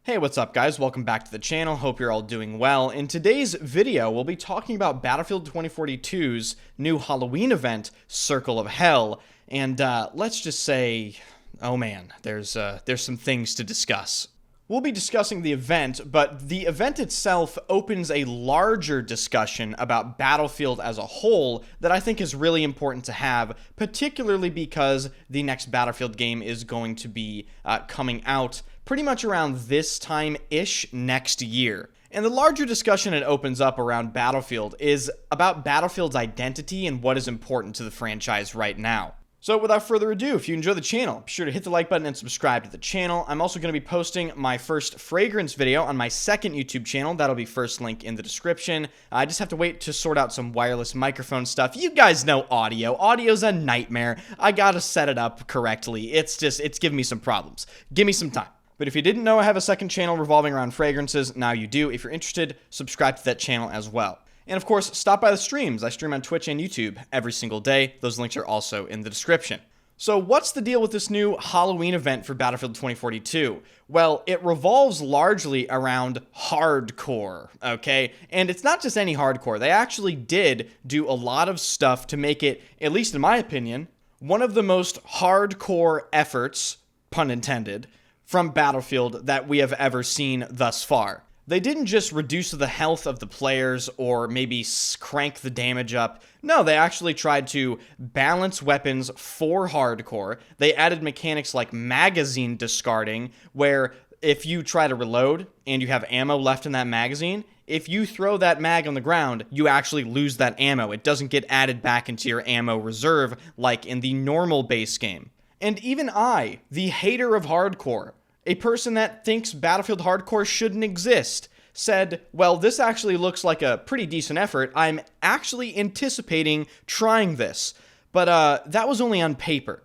Hey, what's up guys? Welcome back to the channel. Hope you're all doing well. In today's video, we'll be talking about Battlefield 2042's new Halloween event, Circle of Hell. And let's just say, oh man, there's some things to discuss. We'll be discussing the event, but the event itself opens a larger discussion about Battlefield as a whole that I think is really important to have, particularly because the next Battlefield game is going to be coming out pretty much around this time-ish next year. And the larger discussion it opens up around Battlefield is about Battlefield's identity and what is important to the franchise right now. So without further ado, if you enjoy the channel, be sure to hit the like button and subscribe to the channel. I'm also going to be posting my first fragrance video on my second YouTube channel. That'll be first link in the description. I just have to wait to sort out some wireless microphone stuff. You guys know audio. Audio's a nightmare. I gotta set it up correctly. It's giving me some problems. Give me some time. But if you didn't know I have a second channel revolving around fragrances, now you do. If you're interested, subscribe to that channel as well. And of course, stop by the streams. I stream on Twitch and YouTube every single day. Those links are also in the description. So what's the deal with this new Halloween event for Battlefield 2042? Well, it revolves largely around hardcore, okay? And it's not just any hardcore. They actually did do a lot of stuff to make it, at least in my opinion, one of the most hardcore efforts, pun intended, from Battlefield that we have ever seen thus far. They didn't just reduce the health of the players or maybe crank the damage up. No, they actually tried to balance weapons for hardcore. They added mechanics like magazine discarding, where if you try to reload and you have ammo left in that magazine, if you throw that mag on the ground, you actually lose that ammo. It doesn't get added back into your ammo reserve like in the normal base game. And even I, the hater of hardcore, a person that thinks Battlefield Hardcore shouldn't exist, said, well, this actually looks like a pretty decent effort. I'm actually anticipating trying this. But that was only on paper.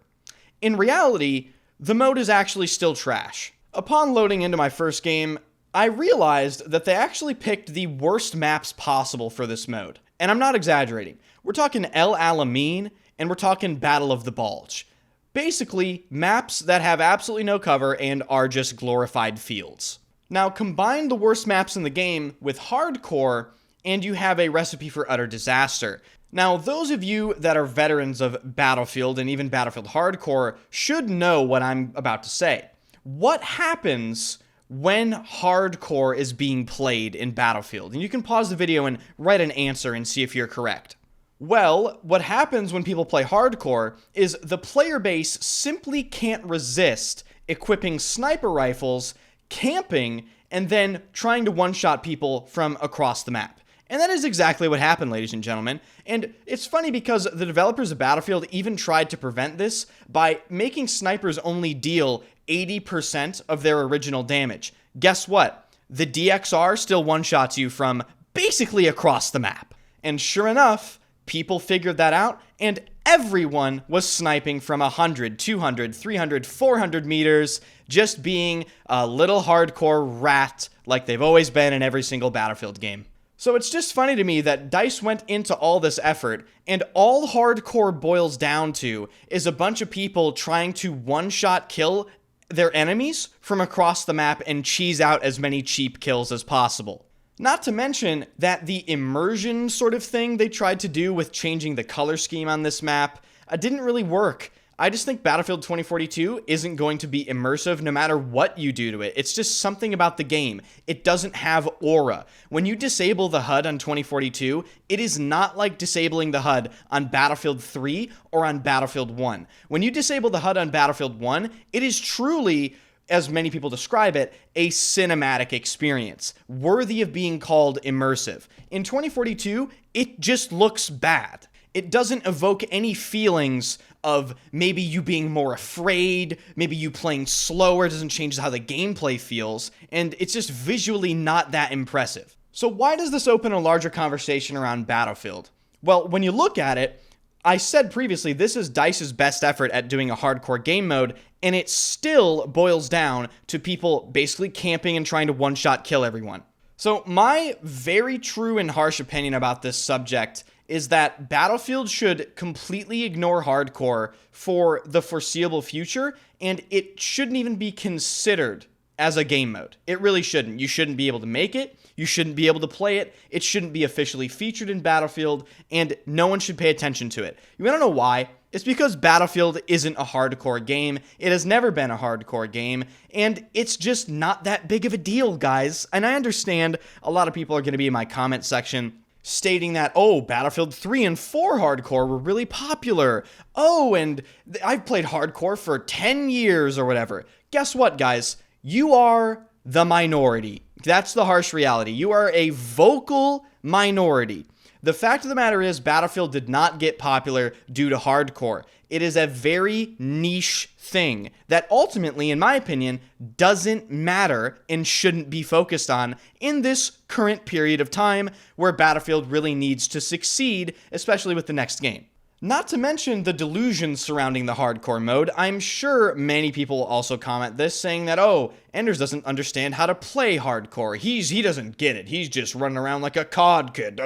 In reality, the mode is actually still trash. Upon loading into my first game, I realized that they actually picked the worst maps possible for this mode. And I'm not exaggerating. We're talking El Alamein, and we're talking Battle of the Bulge. Basically, maps that have absolutely no cover and are just glorified fields. Now, combine the worst maps in the game with hardcore, and you have a recipe for utter disaster. Now, those of you that are veterans of Battlefield and even Battlefield Hardcore should know what I'm about to say. What happens when hardcore is being played in Battlefield? And you can pause the video and write an answer and see if you're correct. Well, what happens when people play hardcore is the player base simply can't resist equipping sniper rifles, camping, and then trying to one-shot people from across the map. And that is exactly what happened, ladies and gentlemen. And it's funny because the developers of Battlefield even tried to prevent this by making snipers only deal 80% of their original damage. Guess what? The DXR still one-shots you from basically across the map. And sure enough, people figured that out, and everyone was sniping from 100, 200, 300, 400 meters, just being a little hardcore rat like they've always been in every single Battlefield game. So it's just funny to me that DICE went into all this effort, and all hardcore boils down to is a bunch of people trying to one-shot kill their enemies from across the map and cheese out as many cheap kills as possible. Not to mention that the immersion sort of thing they tried to do with changing the color scheme on this map didn't really work. I just think Battlefield 2042 isn't going to be immersive no matter what you do to it. It's just something about the game. It doesn't have aura. When you disable the HUD on 2042, it is not like disabling the HUD on Battlefield 3 or on Battlefield 1. When you disable the HUD on Battlefield 1, it is truly, as many people describe it, a cinematic experience, worthy of being called immersive. In 2042, it just looks bad. It doesn't evoke any feelings of maybe you being more afraid, maybe you playing slower, it doesn't change how the gameplay feels, and it's just visually not that impressive. So why does this open a larger conversation around Battlefield? Well, when you look at it, I said previously, this is DICE's best effort at doing a hardcore game mode, and it still boils down to people basically camping and trying to one-shot kill everyone. So my very true and harsh opinion about this subject is that Battlefield should completely ignore hardcore for the foreseeable future, and it shouldn't even be considered as a game mode. It really shouldn't. You shouldn't be able to make it. You shouldn't be able to play it. It shouldn't be officially featured in Battlefield, and no one should pay attention to it. You want to know why? It's because Battlefield isn't a hardcore game. It has never been a hardcore game, and it's just not that big of a deal, guys. And I understand a lot of people are going to be in my comment section stating that, oh, Battlefield 3 and 4 hardcore were really popular. Oh, and I've played hardcore for 10 years or whatever. Guess what, guys? You are the minority. That's the harsh reality. You are a vocal minority. The fact of the matter is, Battlefield did not get popular due to hardcore. It is a very niche thing that ultimately, in my opinion, doesn't matter and shouldn't be focused on in this current period of time where Battlefield really needs to succeed, especially with the next game. Not to mention the delusions surrounding the hardcore mode. I'm sure many people will also comment this, saying that, oh, Enders doesn't understand how to play hardcore. He doesn't get it. He's just running around like a COD kid.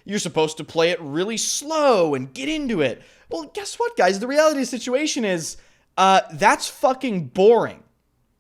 You're supposed to play it really slow and get into it. Well, guess what, guys? The reality of the situation is, that's fucking boring.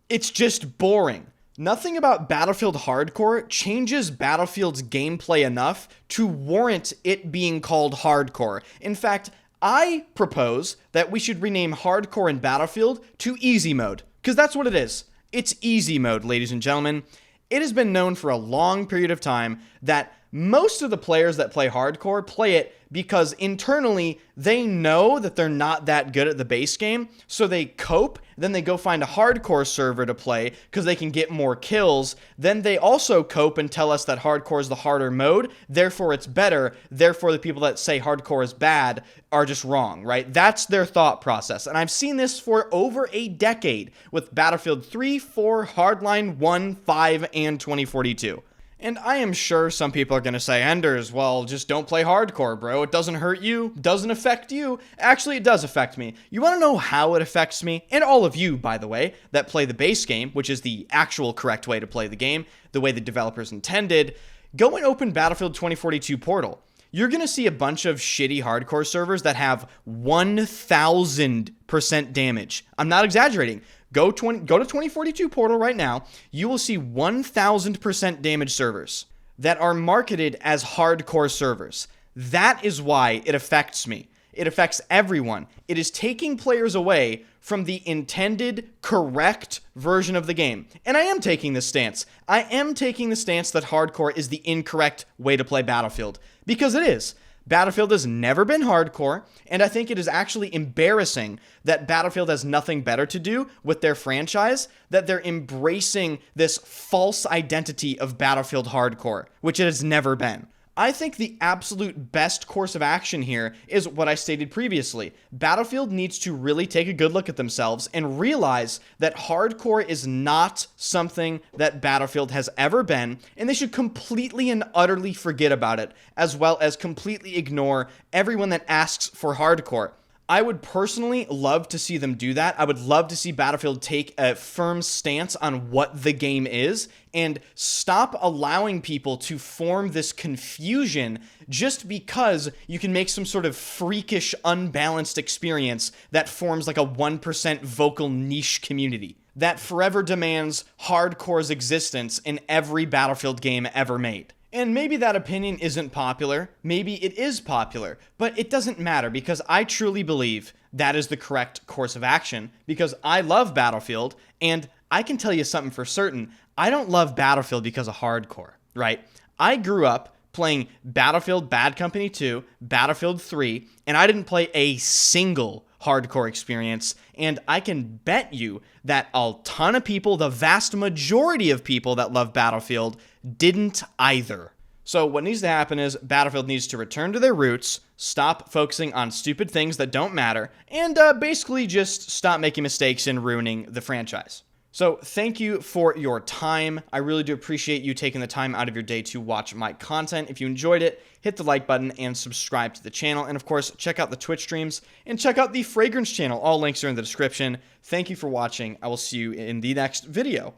It's just boring. Nothing about Battlefield Hardcore changes Battlefield's gameplay enough to warrant it being called hardcore. In fact, I propose that we should rename hardcore in Battlefield to easy mode, because that's what it is. It's easy mode, ladies and gentlemen. It has been known for a long period of time that most of the players that play hardcore play it because internally they know that they're not that good at the base game, so they cope, then they go find a hardcore server to play because they can get more kills, then they also cope and tell us that hardcore is the harder mode, therefore it's better, therefore the people that say hardcore is bad are just wrong, right? That's their thought process, and I've seen this for over a decade with Battlefield 3, 4, Hardline 1, 5, and 2042. And I am sure some people are going to say, Enders, well, just don't play hardcore, bro. It doesn't hurt you, doesn't affect you. Actually, it does affect me. You want to know how it affects me? And all of you, by the way, that play the base game, which is the actual correct way to play the game, the way the developers intended. Go and open Battlefield 2042 portal. You're going to see a bunch of shitty hardcore servers that have 1,000% damage. I'm not exaggerating. Go to 2042 portal right now. You will see 1,000% damage servers that are marketed as hardcore servers. That is why it affects me. It affects everyone. It is taking players away from the intended correct version of the game. And I am taking this stance. I am taking the stance that hardcore is the incorrect way to play Battlefield. Because it is. Battlefield has never been hardcore, and I think it is actually embarrassing that Battlefield has nothing better to do with their franchise, that they're embracing this false identity of Battlefield hardcore, which it has never been. I think the absolute best course of action here is what I stated previously. Battlefield needs to really take a good look at themselves and realize that hardcore is not something that Battlefield has ever been, and they should completely and utterly forget about it, as well as completely ignore everyone that asks for hardcore. I would personally love to see them do that. I would love to see Battlefield take a firm stance on what the game is and stop allowing people to form this confusion just because you can make some sort of freakish, unbalanced experience that forms like a 1% vocal niche community that forever demands hardcore's existence in every Battlefield game ever made. And maybe that opinion isn't popular, maybe it is popular, but it doesn't matter because I truly believe that is the correct course of action because I love Battlefield, and I can tell you something for certain, I don't love Battlefield because of hardcore, right? I grew up playing Battlefield Bad Company 2, Battlefield 3, and I didn't play a single hardcore experience, and I can bet you that a ton of people, the vast majority of people that love Battlefield, didn't either. So what needs to happen is Battlefield needs to return to their roots, stop focusing on stupid things that don't matter, and basically just stop making mistakes and ruining the franchise. So thank you for your time. I really do appreciate you taking the time out of your day to watch my content. If you enjoyed it, hit the like button and subscribe to the channel. And of course, check out the Twitch streams and check out the Fragrance channel. All links are in the description. Thank you for watching. I will see you in the next video.